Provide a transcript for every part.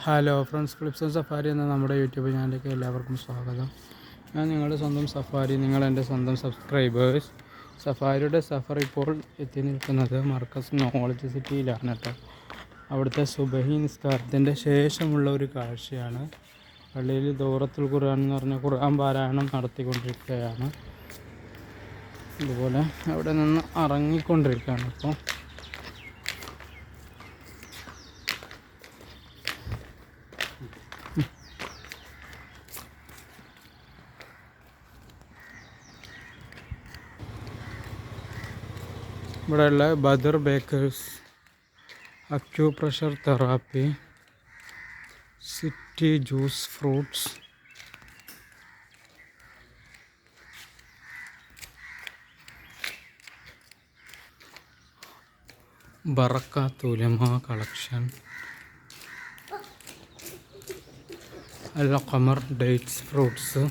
Hello friends, clips and safari എന്ന നമ്മുടെ YouTube ചാനലിലേക്ക് എല്ലാവർക്കും സ്വാഗതം. ഞാൻ നിങ്ങളുടെ സ്വന്തം സഫാരി, നിങ്ങളെൻ്റെ സ്വന്തം സബ്സ്ക്രൈബേഴ്സ്. സഫാരിയുടെ സഫർ ഇപ്പോൾ എത്തി നിൽക്കുന്നത് മർക്കസ് നോളജ് സിറ്റിയിലാണ് കേട്ടോ. അവിടുത്തെ സുബഹി നിസ്കാരത്തിൻ്റെ ശേഷമുള്ള ഒരു കാഴ്ചയാണ്. പള്ളിയിൽ ദൂറത്തുൽ ഖുർആൻ എന്ന് പറഞ്ഞ ഖുർആൻ പാരായണം നടത്തിക്കൊണ്ടിരിക്കുകയാണ്. അതുപോലെ അവിടെ നിന്ന് ഇറങ്ങിക്കൊണ്ടിരിക്കുകയാണ് ഇപ്പോൾ. ഇവിടെയുള്ള Badar bakers, acupressure therapy, city juice fruits, Barakath Ulama collection, Al Qamar dates fruits,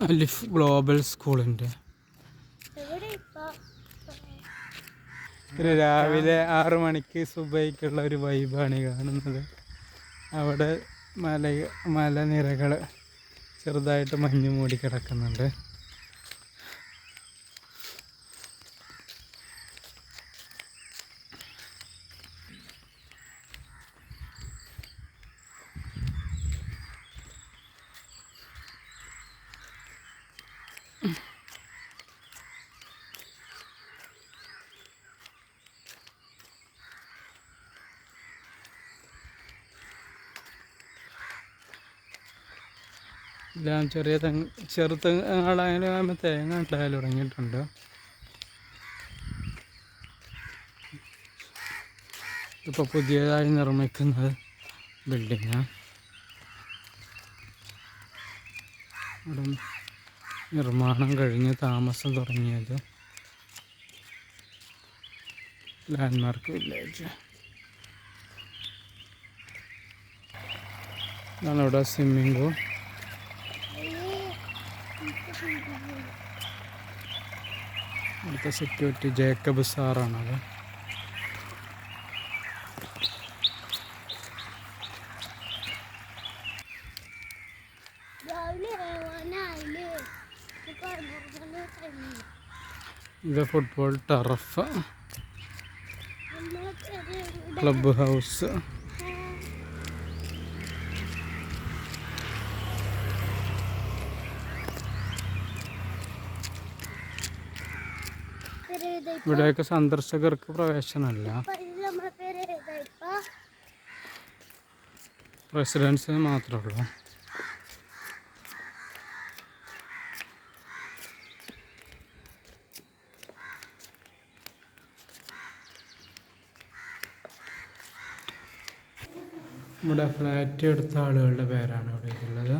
Alif global സ്കൂളിൻ്റെ രാവിലെ 6 മണിക്ക് സുബൈക്കുള്ള ഒരു വൈബാണ് കാണുന്നത്. അവിടെ മലനിരകൾ ചെറുതായിട്ട് മഞ്ഞ് മൂടി കിടക്കുന്നുണ്ട്. എല്ലാം ചെറുതെങ്ങാളായാലും തേങ്ങ ഉണ്ടായാലും തുടങ്ങിയിട്ടുണ്ട്. ഇപ്പോൾ പുതിയതായി നിർമ്മിക്കുന്നത് ബിൽഡിങ്ങാണ്. ഇവിടെ നിർമ്മാണം കഴിഞ്ഞ് താമസം തുടങ്ങിയത് ലാൻഡ്മാർക്ക് വില്ലേജ്. ഇതാണ് ഇവിടെ സ്വിമ്മിംഗ് പൂൾ. ഇവിടുത്തെ സെക്യൂരിറ്റി ജേക്കബ് സാറാണത്. ഇത് ഫുട്ബോൾ ടർഫ്, ക്ലബ് ഹൗസ്, ഇവിടെയൊക്കെ സന്ദർശകർക്ക് പ്രവേശനമല്ല, റെസിഡൻസിന് മാത്രമേ ഉള്ളൂ. ഇവിടെ ഫ്ലാറ്റ് എടുത്ത ആളുകളുടെ പേരാണ് ഇവിടെ ഉള്ളത്.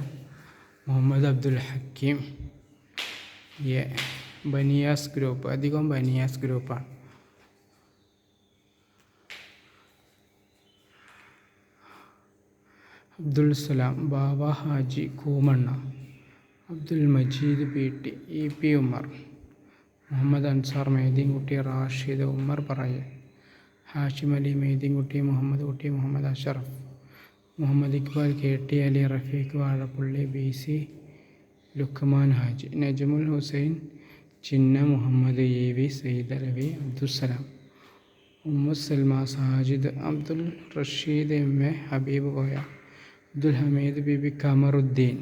മുഹമ്മദ് അബ്ദുൽ ഹക്കീം, ബനിയാസ് ഗ്രൂപ്പ്, അധികം ബനിയാസ് ഗ്രൂപ്പാണ്. അബ്ദുൽ സലാം, ബാബ ഹാജി കൂമണ്ണ, അബ്ദുൽ മജീദ് പി പി ഉമ്മർ, മുഹമ്മദ് അൻസാർ മെയ്തീൻകുട്ടി, റാഷിദ് ഉമ്മർ പറയ, Hashim Ali Meythinkutty, Muhammad Kutty, Muhammad Ashraf, Muhammad Iqbal, KT Ali, Rafeeq Vazhappally, BC Luqman Haji, Najmul Hussain Chinna, Muhammad EV, Sayyid Alavi, Abdulsalam, Ummu Salma, Sajid, Abdul Rasheed MA, Habeeb Koya, Abdul Hameed Bibi, Kamaruddin,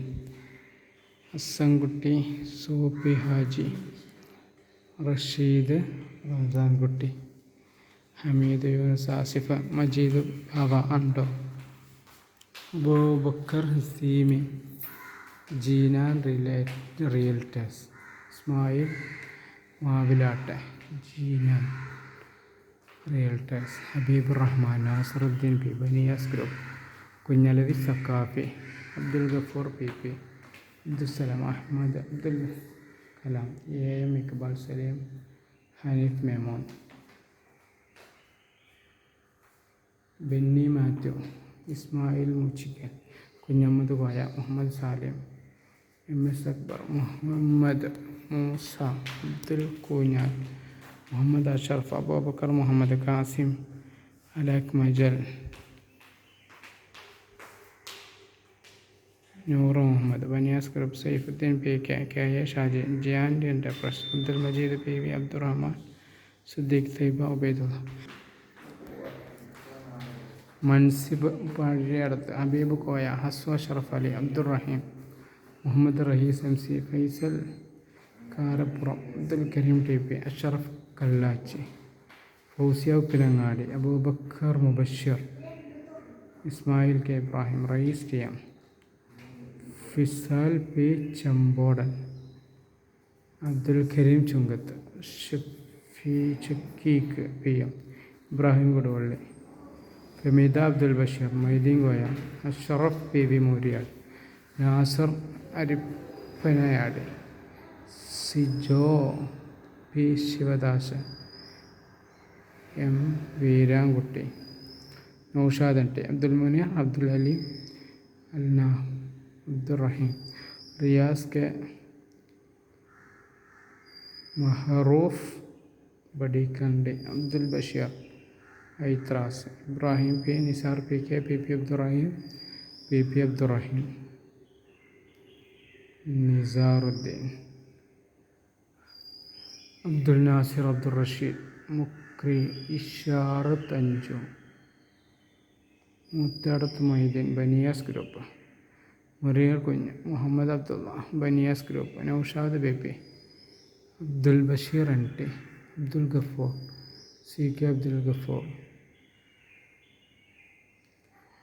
Hassankutty, Sufi Haji, Rasheed, Ramzankutty, Hameed Yunus, Asifa, Majeed Bava, അണ്ടോ, അബൂബക്കർ ഹസീമി, ജീനാൻ റിയൽറ്റേഴ്സ്, ഇസ്മായിൽ മാവിലാട്ടെ, Jeenan realtors, Habeeb Rahman, Nasaruddin P, Baniyas group, Kunhalavi Sakafi, Abdul Gafoor PP, Abdulsalam Ahammad, Abdul Kalam, AM Iqbal, Saleem, Hanif Memon, Benny Mathew, Ismail Muchikkal, Kunhammad Koya, Muhammad Salim, MS Akbar, Muhammad Moosa, Abdul Koonjal, Muhammad Ashraf, Abubakar, Muhammad Kasim, Alaq Majal, Noor Muhammad, Baniyas group, Saifuddin P K A Shaji, giant enterprise, Abdul Majeed P V, Abdurahman Siddique, Thaiba Ubaidulla, Mansib Pazhayadath, Habeeb Koya, Haswa Sharaf Ali, Abdurahim, Muhammad Raheez M C, Faisal Karappuram, Abdul Kareem T P, Ashraf Kallachi, Fousiya Uppilangadi, Abubakar Mubashir, Ismail K Ibrahim, Rayees T M, Fisal P Champodan, Abdul Kareem Chungath, Shakeeq P M, Ibrahim Koduvally, Fameeda Abdul Basheer, Moideen Koya, Ashraf P V Mooriyad, Nasar Arippanayad, Sijo P Sivadasan, M Veerankutty, Noushad T, Abdul Muneer, Abdul Aleem Alna, Abdurahim, Riyas K, Maharoof Badikkandi, Abdul Basheer Aithras, Ibrahim P, Nisar P K, P P Abdurahim, P P Abdurahim, Nizaruddin, Abdul Nasir, Abdul Rasheed, Mukri, Isharath Anju, Muthadath Moideen, Baniyas group, Muriyar Kunju, Muhammad Abdulla, Baniyas group, Noushad Baby, Abdul Basheer N T, Abdul Gafoor, C K Abdul Gafoor,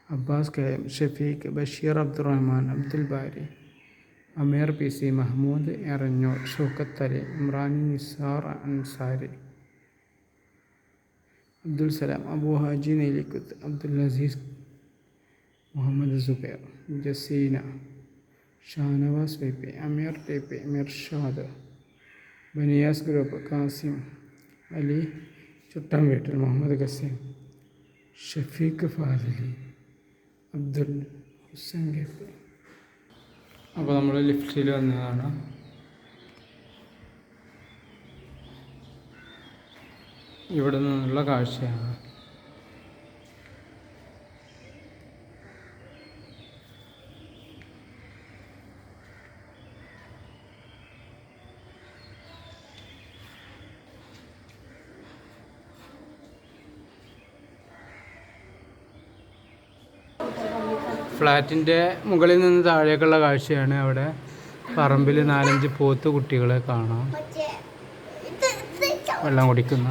Abbas K M, Shafeeq, Basheer Abdurahman, Abdul Bari, Ameer P C, Mahmood Eranjoor, Shoukath Ali, Imrani, Nisar Ansari, Abdul Salam, Abu Haji Neylikkuth, Abdul Azeez, Muhammad Zubair, Jaseena, Shanavas P P, Ameer T P, Mirshad, Baniyas group, Kasim Ali Chuttan വീട്ടിൽ, Muhammad Khaseem, Shafeeq Fadili, Abdul Hussain K P. അപ്പോൾ നമ്മൾ ലിഫ്റ്റിൽ വന്നതാണ്. ഇവിടെ നിന്നുള്ള കാഴ്ചയാണ്. ഫ്ലാറ്റിൻ്റെ മുകളിൽ നിന്ന് താഴേക്കുള്ള കാഴ്ചയാണ്. അവിടെ പറമ്പിൽ 4-5 പോത്ത് കുട്ടികളെ കാണാം വെള്ളം കുടിക്കുന്ന.